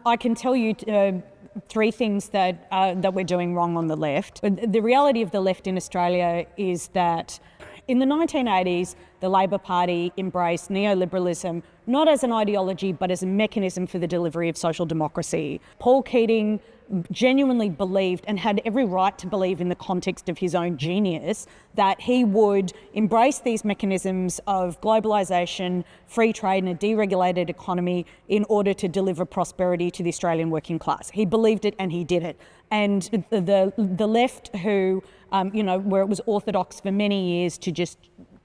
I can tell you three things that we're doing wrong on the left. The reality of the left in Australia is that in the 1980s, the Labor Party embraced neoliberalism not as an ideology but as a mechanism for the delivery of social democracy. Paul Keating genuinely believed, and had every right to believe in the context of his own genius, that he would embrace these mechanisms of globalisation, free trade and a deregulated economy in order to deliver prosperity to the Australian working class. He believed it and he did it. And the left who, where it was orthodox for many years to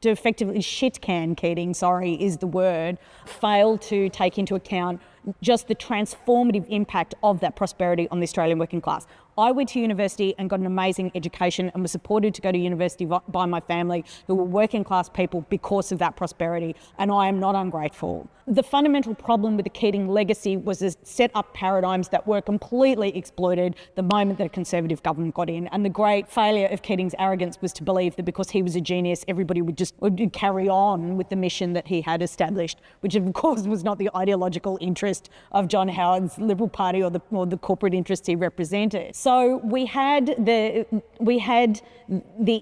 effectively shit-can Keating, is the word, failed to take into account just the transformative impact of that prosperity on the Australian working class. I went to university and got an amazing education and was supported to go to university by my family, who were working class people, because of that prosperity, and I am not ungrateful. The fundamental problem with the Keating legacy was to set up paradigms that were completely exploited the moment that a Conservative government got in, and the great failure of Keating's arrogance was to believe that because he was a genius, everybody would carry on with the mission that he had established, which of course was not the ideological interest of John Howard's Liberal Party or the corporate interests he represented. So we had the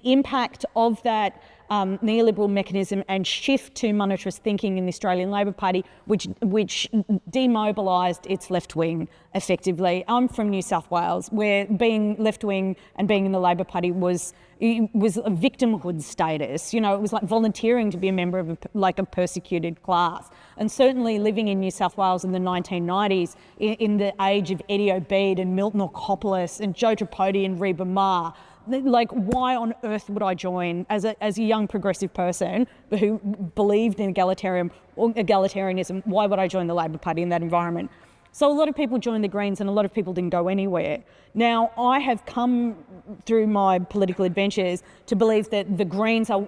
impact of that neoliberal mechanism and shift to monetarist thinking in the Australian Labor Party, which demobilised its left wing effectively. I'm from New South Wales, where being left wing and being in the Labor Party was a victimhood status. It was like volunteering to be a member of a persecuted class. And certainly living in New South Wales in the 1990s, in the age of Eddie Obeid and Milton Orkopoulos and Joe Tripodi and Reba Ma, why on earth would I join as a young progressive person who believed in egalitarianism? Why would I join the Labor Party in that environment? So a lot of people joined the Greens and a lot of people didn't go anywhere. Now, I have come through my political adventures to believe that the Greens are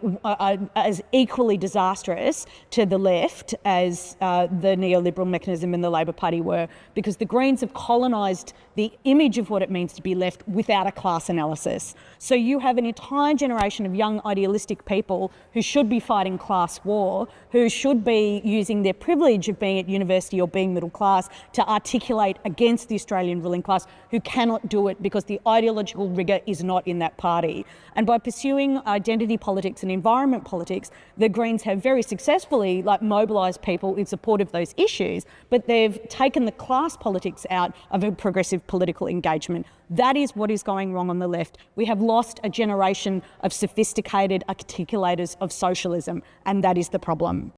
as equally disastrous to the left as the neoliberal mechanism in the Labor Party were, because the Greens have colonised the image of what it means to be left without a class analysis. So you have an entire generation of young idealistic people who should be fighting class war, who should be using their privilege of being at university or being middle class to articulate against the Australian ruling class, who cannot do it because the ideological rigour is not in that party. And by pursuing identity politics and environment politics, the Greens have very successfully mobilised people in support of those issues, but they've taken the class politics out of a progressive political engagement. That is what is going wrong on the left. We have lost a generation of sophisticated articulators of socialism, and that is the problem.